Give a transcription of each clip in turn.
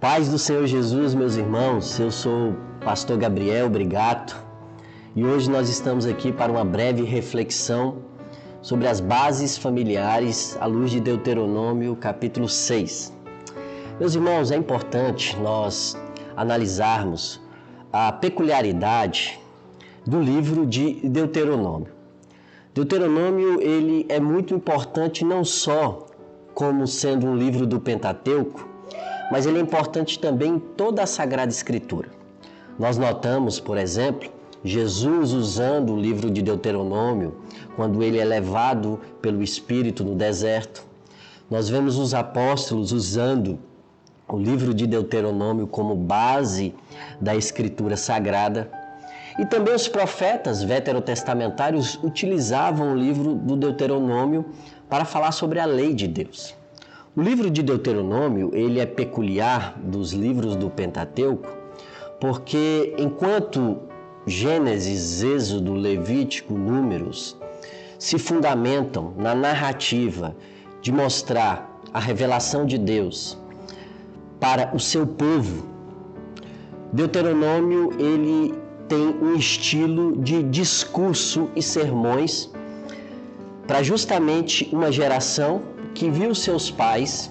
Paz do Senhor Jesus, meus irmãos, eu sou o pastor Gabriel Brigato e hoje nós estamos aqui para uma breve reflexão sobre as bases familiares à luz de Deuteronômio, capítulo 6. Meus irmãos, é importante nós analisarmos a peculiaridade do livro de Deuteronômio. Deuteronômio, ele é muito importante não só como sendo um livro do Pentateuco, mas ele é importante também em toda a Sagrada Escritura. Nós notamos, por exemplo, Jesus usando o livro de Deuteronômio quando ele é levado pelo Espírito no deserto. Nós vemos os apóstolos usando o livro de Deuteronômio como base da Escritura Sagrada. E também os profetas veterotestamentários utilizavam o livro do Deuteronômio para falar sobre a lei de Deus. O livro de Deuteronômio, ele é peculiar dos livros do Pentateuco, porque enquanto Gênesis, Êxodo, Levítico, Números se fundamentam na narrativa de mostrar a revelação de Deus para o seu povo, Deuteronômio, ele tem um estilo de discurso e sermões para justamente uma geração que viu seus pais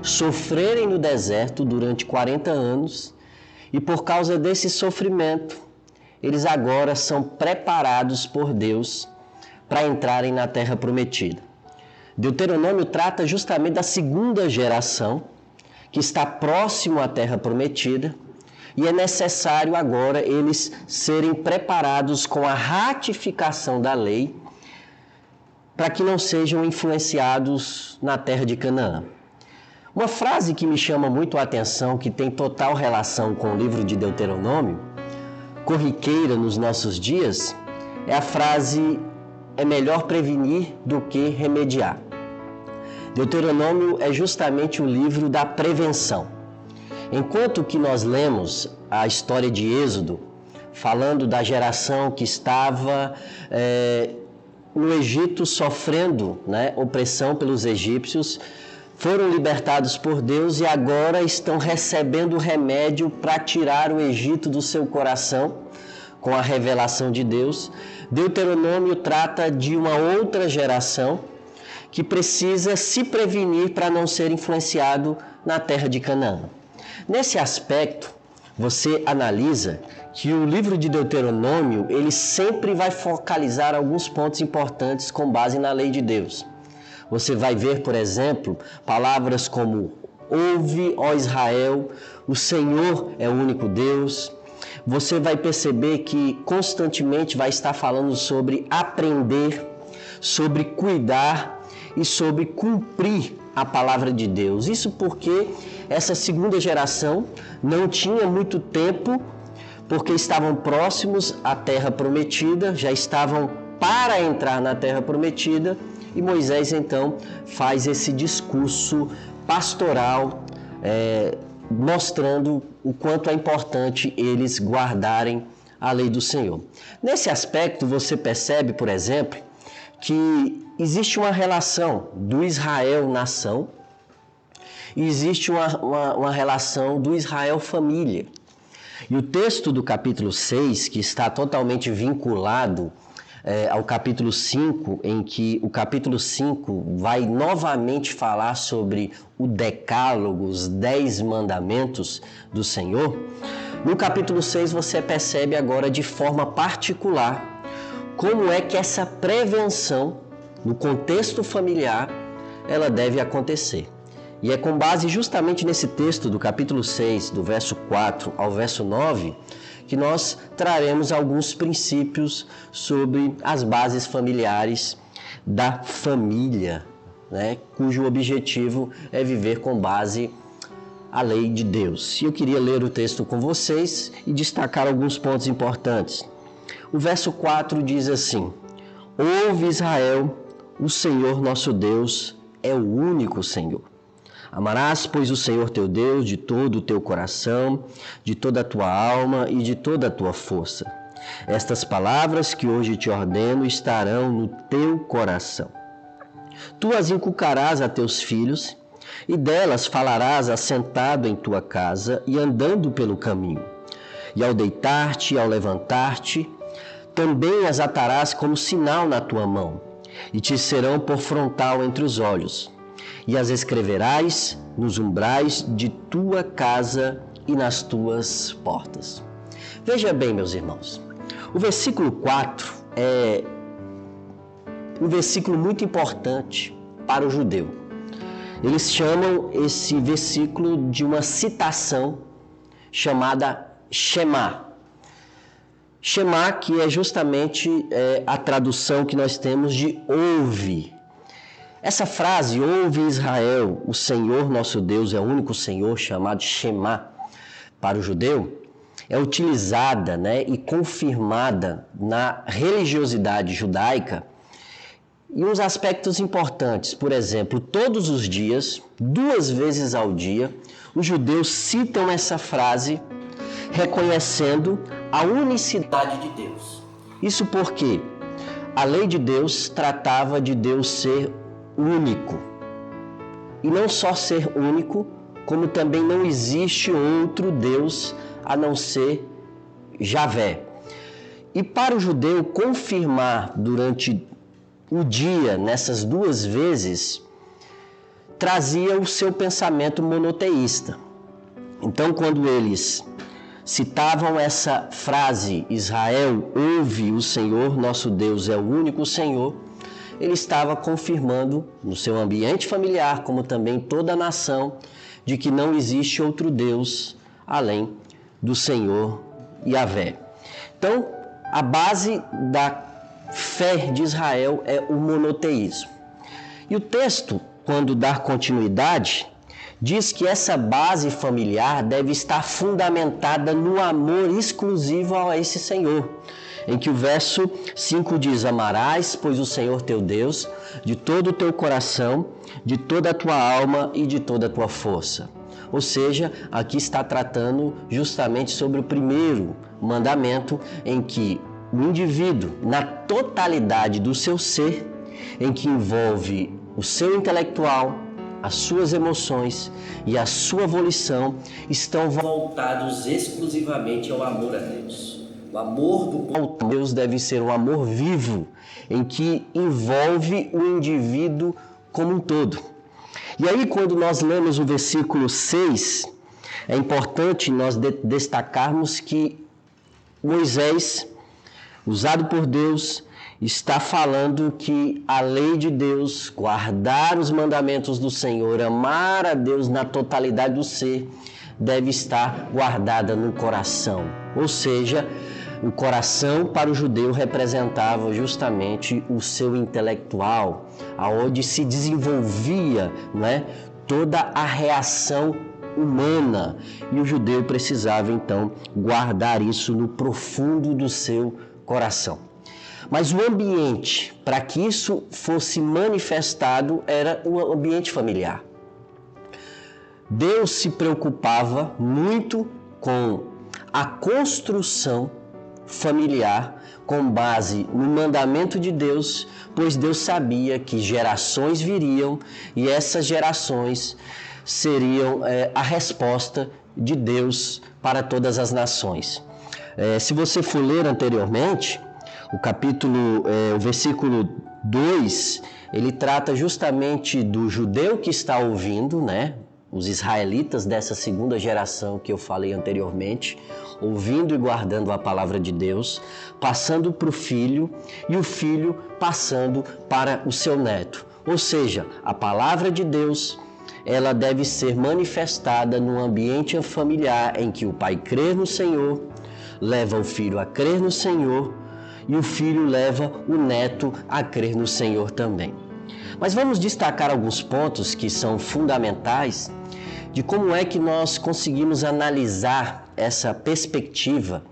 sofrerem no deserto durante 40 anos e por causa desse sofrimento, eles agora são preparados por Deus para entrarem na Terra Prometida. Deuteronômio trata justamente da segunda geração que está próximo à Terra Prometida e é necessário agora eles serem preparados com a ratificação da lei para que não sejam influenciados na terra de Canaã. Uma frase que me chama muito a atenção, que tem total relação com o livro de Deuteronômio, corriqueira nos nossos dias, é a frase: é melhor prevenir do que remediar. Deuteronômio é justamente o livro da prevenção. Enquanto que nós lemos a história de Êxodo, falando da geração que estava no Egito sofrendo opressão pelos egípcios, foram libertados por Deus e agora estão recebendo o remédio para tirar o Egito do seu coração, com a revelação de Deus. Deuteronômio trata de uma outra geração que precisa se prevenir para não ser influenciado na terra de Canaã. Nesse aspecto, você analisa que o livro de Deuteronômio, ele sempre vai focalizar alguns pontos importantes com base na lei de Deus. Você vai ver, por exemplo, palavras como: ouve, ó Israel, o Senhor é o único Deus. Você vai perceber que constantemente vai estar falando sobre aprender, sobre cuidar e sobre cumprir a palavra de Deus. Isso porque essa segunda geração não tinha muito tempo, porque estavam próximos à terra prometida, já estavam para entrar na terra prometida, e Moisés então faz esse discurso pastoral, mostrando o quanto é importante eles guardarem a lei do Senhor. Nesse aspecto, você percebe, por exemplo, que existe uma relação do Israel nação e existe uma relação do Israel família. E o texto do capítulo 6, que está totalmente vinculado ao capítulo 5, em que o capítulo 5 vai novamente falar sobre o decálogo, os 10 mandamentos do Senhor, no capítulo 6 você percebe agora de forma particular como é que essa prevenção no contexto familiar ela deve acontecer. E é com base justamente nesse texto do capítulo 6, do verso 4 ao verso 9, que nós traremos alguns princípios sobre as bases familiares da família, cujo objetivo é viver com base a lei de Deus. E eu queria ler o texto com vocês e destacar alguns pontos importantes. O verso 4 diz assim: ouve, Israel, o Senhor nosso Deus é o único Senhor. Amarás, pois, o Senhor teu Deus de todo o teu coração, de toda a tua alma e de toda a tua força. Estas palavras que hoje te ordeno estarão no teu coração. Tu as inculcarás a teus filhos e delas falarás assentado em tua casa e andando pelo caminho. E ao deitar-te e ao levantar-te, também as atarás como sinal na tua mão, e te serão por frontal entre os olhos. E as escreverás nos umbrais de tua casa e nas tuas portas. Veja bem, meus irmãos, o versículo 4 é um versículo muito importante para o judeu. Eles chamam esse versículo de uma citação chamada Shema. Shema, que é justamente a tradução que nós temos de ouve. Essa frase, ouve Israel, o Senhor nosso Deus é o único Senhor, chamado Shema para o judeu, é utilizada, e confirmada na religiosidade judaica em uns aspectos importantes. Por exemplo, todos os dias, 2 vezes ao dia, os judeus citam essa frase reconhecendo a unicidade de Deus. Isso porque a lei de Deus tratava de Deus ser único. E não só ser único, como também não existe outro Deus a não ser Javé. E para o judeu confirmar durante o dia, nessas 2 vezes, trazia o seu pensamento monoteísta. Então, quando eles citavam essa frase, Israel, ouve o Senhor, nosso Deus é o único Senhor, ele estava confirmando no seu ambiente familiar, como também toda a nação, de que não existe outro Deus além do Senhor Yahvé. Então, a base da fé de Israel é o monoteísmo. E o texto, quando dá continuidade, diz que essa base familiar deve estar fundamentada no amor exclusivo a esse Senhor, em que o verso 5 diz: amarás, pois, o Senhor teu Deus, de todo o teu coração, de toda a tua alma e de toda a tua força. Ou seja, aqui está tratando justamente sobre o primeiro mandamento, em que o indivíduo, na totalidade do seu ser, em que envolve o seu intelectual, as suas emoções e a sua volição, estão voltados exclusivamente ao amor a Deus. O amor do povo de Deus deve ser um amor vivo, em que envolve o indivíduo como um todo. E aí, quando nós lemos o versículo 6, é importante nós destacarmos que Moisés, usado por Deus, está falando que a lei de Deus, guardar os mandamentos do Senhor, amar a Deus na totalidade do ser, deve estar guardada no coração. Ou seja, o coração para o judeu representava justamente o seu intelectual, aonde se desenvolvia, toda a reação humana. E o judeu precisava, então, guardar isso no profundo do seu coração. Mas o ambiente, para que isso fosse manifestado, era o ambiente familiar. Deus se preocupava muito com a construção familiar com base no mandamento de Deus, pois Deus sabia que gerações viriam e essas gerações seriam a resposta de Deus para todas as nações. Se você for ler anteriormente, o versículo 2, ele trata justamente do judeu que está ouvindo, os israelitas dessa segunda geração que eu falei anteriormente, ouvindo e guardando a palavra de Deus, passando para o filho e o filho passando para o seu neto. Ou seja, a palavra de Deus, ela deve ser manifestada num ambiente familiar em que o pai crê no Senhor, leva o filho a crer no Senhor e o filho leva o neto a crer no Senhor também. Mas vamos destacar alguns pontos que são fundamentais de como é que nós conseguimos analisar essa perspectiva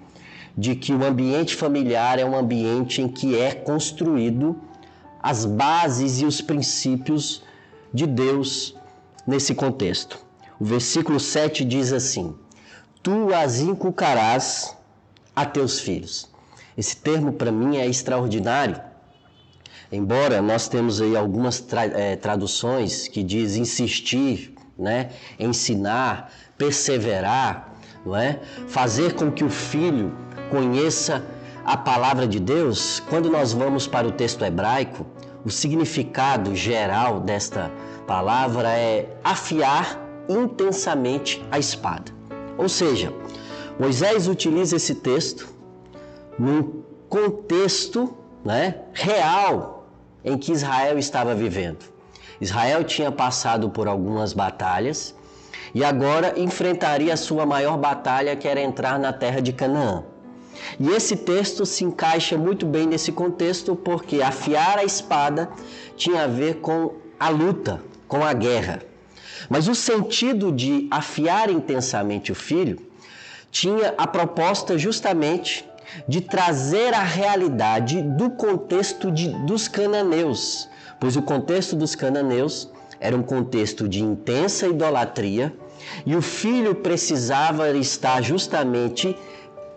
de que o ambiente familiar é um ambiente em que é construído as bases e os princípios de Deus nesse contexto. O versículo 7 diz assim: tu as inculcarás a teus filhos. Esse termo para mim é extraordinário, Embora nós temos aí algumas traduções que diz insistir, né? Ensinar, perseverar, não é? Fazer com que o filho conheça a palavra de Deus. Quando nós vamos para o texto hebraico, o significado geral desta palavra é afiar intensamente a espada. Ou seja, Moisés utiliza esse texto num contexto, né, real em que Israel estava vivendo. Israel tinha passado por algumas batalhas e agora enfrentaria a sua maior batalha, que era entrar na terra de Canaã. E esse texto se encaixa muito bem nesse contexto, porque afiar a espada tinha a ver com a luta, com a guerra. Mas o sentido de afiar intensamente o filho tinha a proposta justamente de trazer a realidade do contexto dos cananeus, pois o contexto dos cananeus era um contexto de intensa idolatria e o filho precisava estar justamente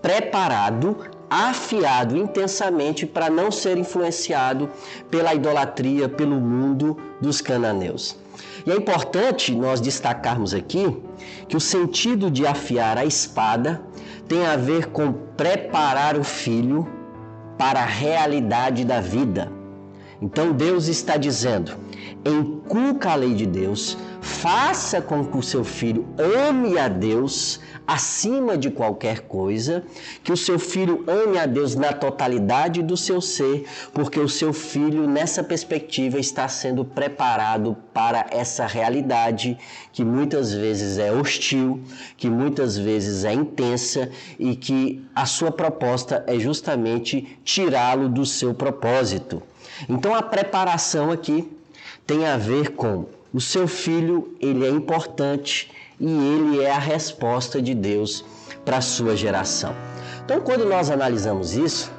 preparado, afiado intensamente para não ser influenciado pela idolatria, pelo mundo dos cananeus. E é importante nós destacarmos aqui que o sentido de afiar a espada tem a ver com preparar o filho para a realidade da vida. Então Deus está dizendo: inculca a lei de Deus, faça com que o seu filho ame a Deus acima de qualquer coisa, que o seu filho ame a Deus na totalidade do seu ser, porque o seu filho, nessa perspectiva, está sendo preparado para essa realidade que muitas vezes é hostil, que muitas vezes é intensa e que a sua proposta é justamente tirá-lo do seu propósito. Então a preparação aqui tem a ver com o seu filho, ele é importante e ele é a resposta de Deus para a sua geração. Então, quando nós analisamos isso,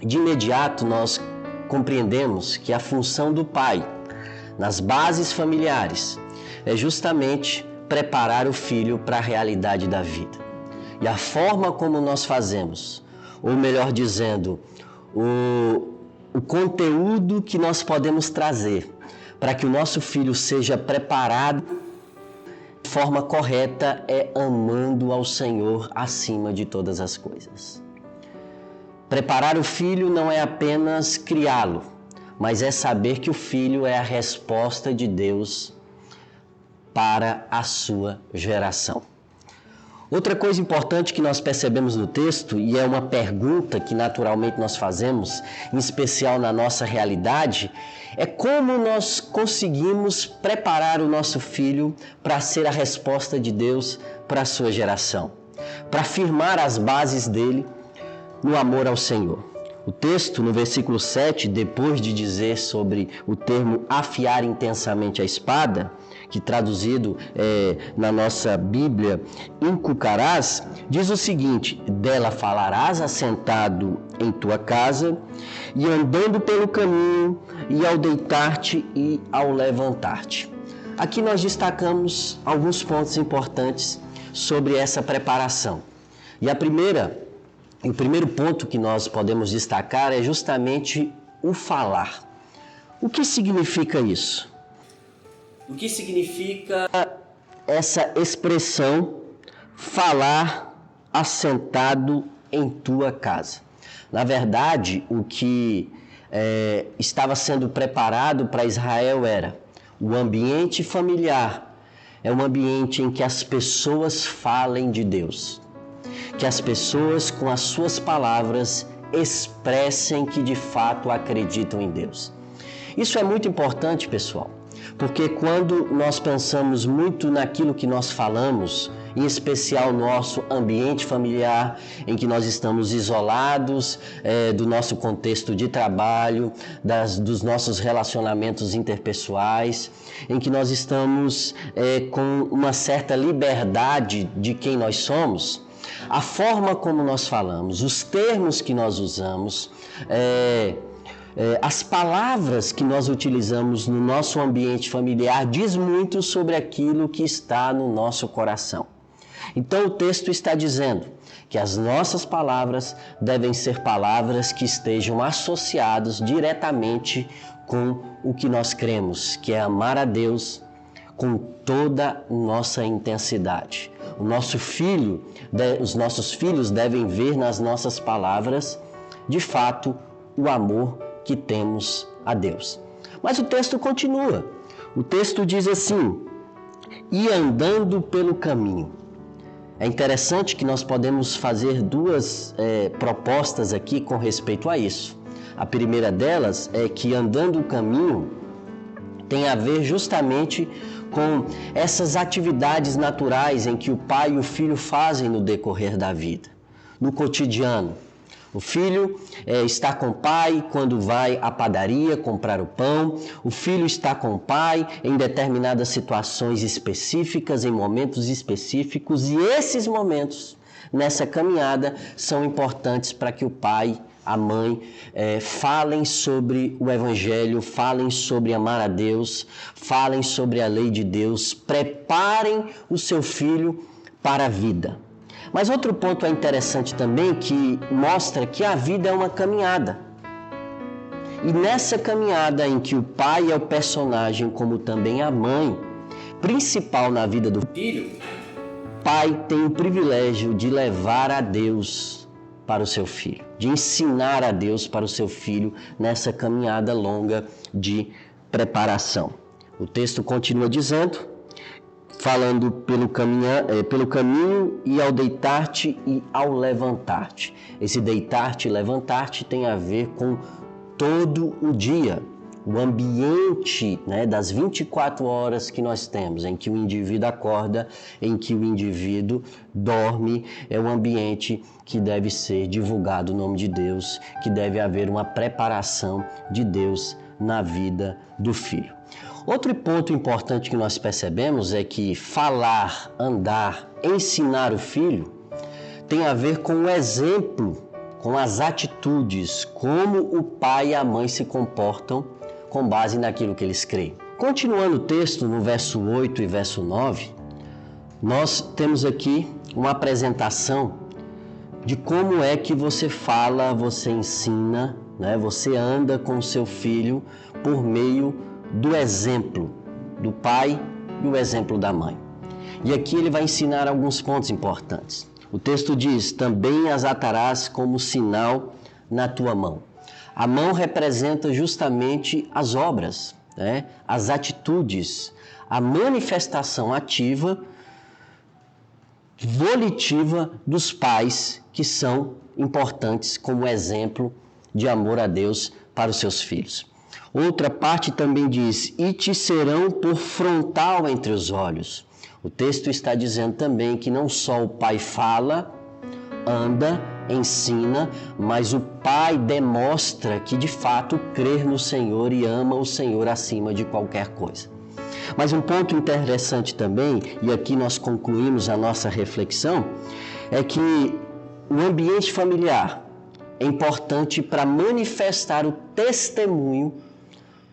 de imediato nós compreendemos que a função do pai nas bases familiares é justamente preparar o filho para a realidade da vida. E a forma como nós fazemos, ou melhor dizendo, o conteúdo que nós podemos trazer para que o nosso filho seja preparado de forma correta é amando ao Senhor acima de todas as coisas. Preparar o filho não é apenas criá-lo, mas é saber que o filho é a resposta de Deus para a sua geração. Outra coisa importante que nós percebemos no texto, e é uma pergunta que naturalmente nós fazemos, em especial na nossa realidade, é como nós conseguimos preparar o nosso filho para ser a resposta de Deus para a sua geração, para firmar as bases dele no amor ao Senhor. O texto, no versículo 7, depois de dizer sobre o termo afiar intensamente a espada, que traduzido na nossa Bíblia, inculcarás, diz o seguinte: dela falarás assentado em tua casa e andando pelo caminho e ao deitar-te e ao levantar-te. Aqui nós destacamos alguns pontos importantes sobre essa preparação. E o primeiro ponto que nós podemos destacar é justamente o falar. O que significa isso? O que significa essa expressão falar assentado em tua casa? Na verdade, o que estava sendo preparado para Israel era o ambiente familiar, é um ambiente em que as pessoas falem de Deus, que as pessoas com as suas palavras expressem que de fato acreditam em Deus. Isso é muito importante, pessoal, porque quando nós pensamos muito naquilo que nós falamos, em especial no nosso ambiente familiar, em que nós estamos isolados do nosso contexto de trabalho, dos nossos relacionamentos interpessoais, em que nós estamos com uma certa liberdade de quem nós somos, a forma como nós falamos, os termos que nós usamos, as palavras que nós utilizamos no nosso ambiente familiar diz muito sobre aquilo que está no nosso coração. Então o texto está dizendo que as nossas palavras devem ser palavras que estejam associadas diretamente com o que nós cremos, que é amar a Deus com toda nossa intensidade. Os nossos filhos devem ver nas nossas palavras, de fato, o amor que temos a Deus. Mas o texto continua. O texto diz assim: e andando pelo caminho. É interessante que nós podemos fazer duas propostas aqui com respeito a isso. A primeira delas é que andando o caminho tem a ver justamente com essas atividades naturais em que o pai e o filho fazem no decorrer da vida, no cotidiano. O filho está com o pai quando vai à padaria comprar o pão. O filho está com o pai em determinadas situações específicas, em momentos específicos. E esses momentos, nessa caminhada, são importantes para que o pai, a mãe, falem sobre o Evangelho, falem sobre amar a Deus, falem sobre a lei de Deus, preparem o seu filho para a vida. Mas outro ponto é interessante também, que mostra que a vida é uma caminhada. E nessa caminhada em que o pai é o personagem, como também a mãe, principal na vida do filho, o pai tem o privilégio de levar a Deus para o seu filho, de ensinar a Deus para o seu filho nessa caminhada longa de preparação. O texto continua dizendo, falando pelo caminho e ao deitar-te e ao levantar-te. Esse deitar-te e levantar-te tem a ver com todo o dia, o ambiente, das 24 horas que nós temos, em que o indivíduo acorda, em que o indivíduo dorme, é um ambiente que deve ser divulgado o nome de Deus, que deve haver uma preparação de Deus na vida do filho. Outro ponto importante que nós percebemos é que falar, andar, ensinar o filho tem a ver com o exemplo, com as atitudes, como o pai e a mãe se comportam com base naquilo que eles creem. Continuando o texto, no verso 8 e verso 9, nós temos aqui uma apresentação de como é que você fala, você ensina, você anda com o seu filho por meio do exemplo do pai e o exemplo da mãe. E aqui ele vai ensinar alguns pontos importantes. O texto diz, também as atarás como sinal na tua mão. A mão representa justamente as obras, as atitudes, a manifestação ativa, volitiva dos pais que são importantes como exemplo de amor a Deus para os seus filhos. Outra parte também diz, e te serão por frontal entre os olhos. O texto está dizendo também que não só o pai fala, anda, ensina, mas o pai demonstra que de fato crê no Senhor e ama o Senhor acima de qualquer coisa. Mas um ponto interessante também, e aqui nós concluímos a nossa reflexão, é que o ambiente familiar é importante para manifestar o testemunho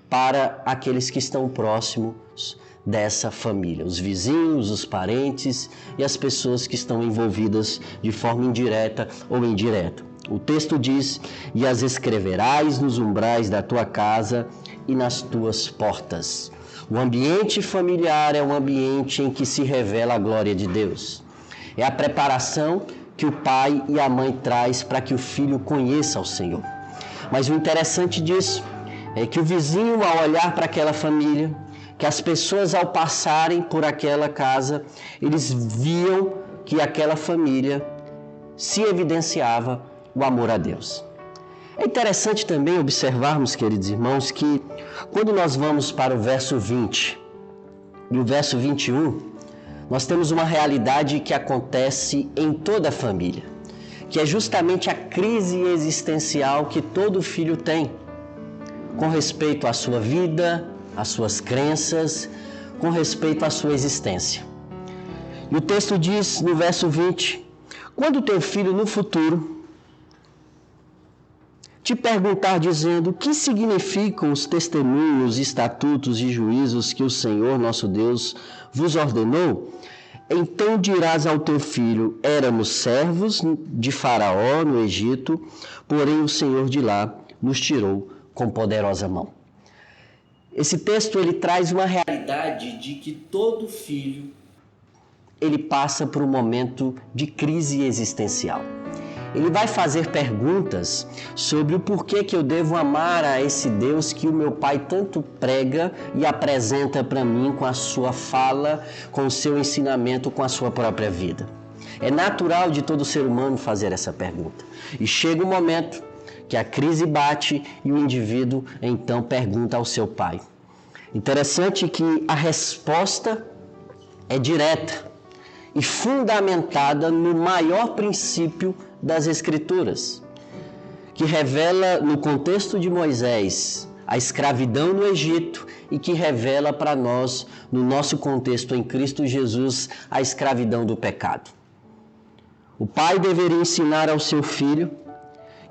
para aqueles que estão próximos dessa família, os vizinhos, os parentes e as pessoas que estão envolvidas de forma indireta ou indireta. O texto diz, e as escreverás nos umbrais da tua casa e nas tuas portas. O ambiente familiar é um ambiente em que se revela a glória de Deus. É a preparação que o pai e a mãe traz para que o filho conheça o Senhor. Mas o interessante disso é que o vizinho, ao olhar para aquela família, que as pessoas ao passarem por aquela casa, eles viam que aquela família se evidenciava o amor a Deus. É interessante também observarmos, queridos irmãos, que quando nós vamos para o verso 20 e o verso 21, nós temos uma realidade que acontece em toda a família, que é justamente a crise existencial que todo filho tem com respeito à sua vida, às suas crenças, com respeito à sua existência. E o texto diz no verso 20, quando teu filho no futuro te perguntar dizendo o que significam os testemunhos, estatutos e juízos que o Senhor nosso Deus vos ordenou, então dirás ao teu filho, éramos servos de Faraó no Egito, porém o Senhor de lá nos tirou com poderosa mão. Esse texto ele traz uma realidade de que todo filho ele passa por um momento de crise existencial. Ele vai fazer perguntas sobre o porquê que eu devo amar a esse Deus que o meu pai tanto prega e apresenta para mim com a sua fala, com o seu ensinamento, com a sua própria vida. É natural de todo ser humano fazer essa pergunta. E chega um momento que a crise bate e o indivíduo então pergunta ao seu pai. Interessante que a resposta é direta e fundamentada no maior princípio das Escrituras, que revela no contexto de Moisés a escravidão no Egito e que revela para nós, no nosso contexto em Cristo Jesus, a escravidão do pecado. O pai deveria ensinar ao seu filho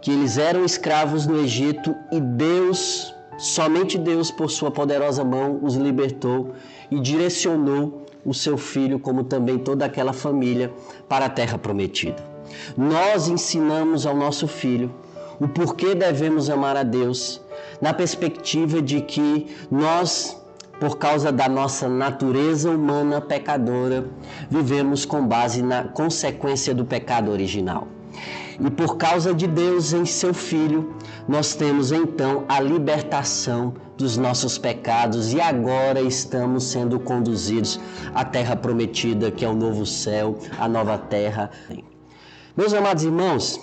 que eles eram escravos no Egito e Deus, somente Deus, por sua poderosa mão, os libertou e direcionou o seu filho, como também toda aquela família, para a terra prometida. Nós ensinamos ao nosso filho o porquê devemos amar a Deus, na perspectiva de que nós, por causa da nossa natureza humana pecadora, vivemos com base na consequência do pecado original. E por causa de Deus em seu Filho, nós temos então a libertação dos nossos pecados e agora estamos sendo conduzidos à terra prometida, que é o novo céu, a nova terra. Meus amados irmãos,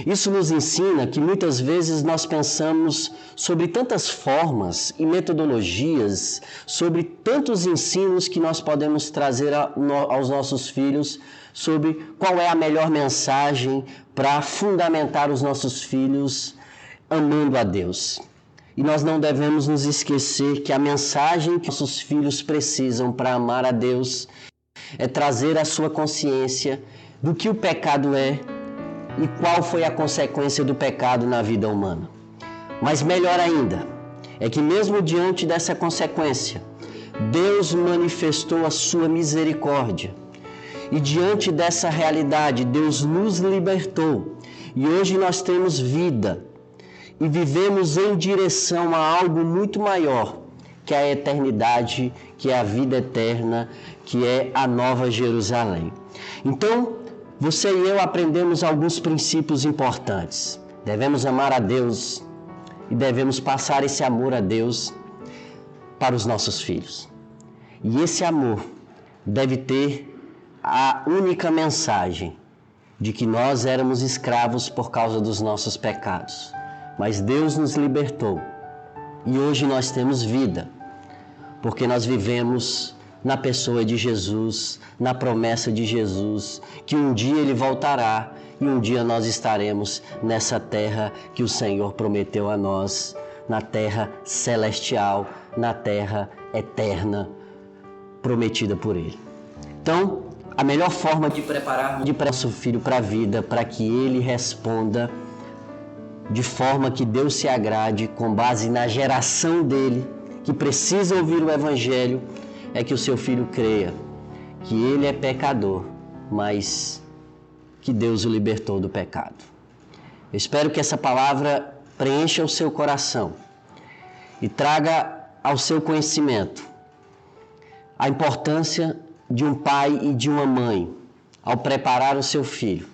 isso nos ensina que muitas vezes nós pensamos sobre tantas formas e metodologias, sobre tantos ensinos que nós podemos trazer aos nossos filhos, sobre qual é a melhor mensagem para fundamentar os nossos filhos amando a Deus. E nós não devemos nos esquecer que a mensagem que nossos filhos precisam para amar a Deus é trazer a sua consciência do que o pecado é e qual foi a consequência do pecado na vida humana. Mas melhor ainda, é que mesmo diante dessa consequência, Deus manifestou a sua misericórdia. E diante dessa realidade, Deus nos libertou. E hoje nós temos vida e vivemos em direção a algo muito maior, que é a eternidade, que é a vida eterna, que é a Nova Jerusalém. Então, você e eu aprendemos alguns princípios importantes. Devemos amar a Deus e devemos passar esse amor a Deus para os nossos filhos. E esse amor deve ter a única mensagem de que nós éramos escravos por causa dos nossos pecados. Mas Deus nos libertou e hoje nós temos vida, porque nós vivemos na pessoa de Jesus, na promessa de Jesus, que um dia Ele voltará e um dia nós estaremos nessa terra que o Senhor prometeu a nós, na terra celestial, na terra eterna, prometida por Ele. Então, a melhor forma de preparar nosso filho para a vida, para que ele responda de forma que Deus se agrade, com base na geração dele, que precisa ouvir o Evangelho, é que o seu filho creia que ele é pecador, mas que Deus o libertou do pecado. Eu espero que essa palavra preencha o seu coração e traga ao seu conhecimento a importância de um pai e de uma mãe ao preparar o seu filho,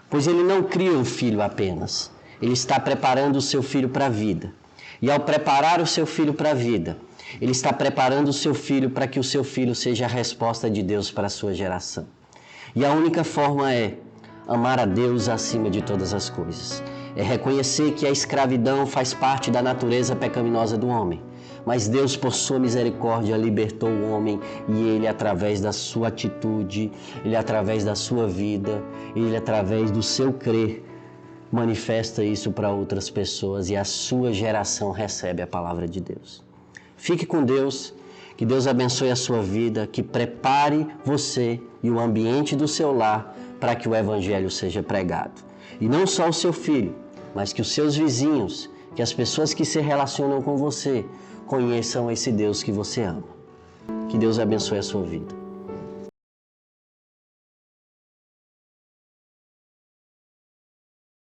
pois ele não cria um filho apenas, ele está preparando o seu filho para a vida. E ao preparar o seu filho para a vida, ele está preparando o seu filho para que o seu filho seja a resposta de Deus para a sua geração. E a única forma é amar a Deus acima de todas as coisas. É reconhecer que a escravidão faz parte da natureza pecaminosa do homem. Mas Deus, por sua misericórdia, libertou o homem e ele, através da sua atitude, ele, através da sua vida, ele, através do seu crer, manifesta isso para outras pessoas e a sua geração recebe a palavra de Deus. Fique com Deus, que Deus abençoe a sua vida, que prepare você e o ambiente do seu lar para que o Evangelho seja pregado. E não só o seu filho, mas que os seus vizinhos, que as pessoas que se relacionam com você, conheçam esse Deus que você ama. Que Deus abençoe a sua vida.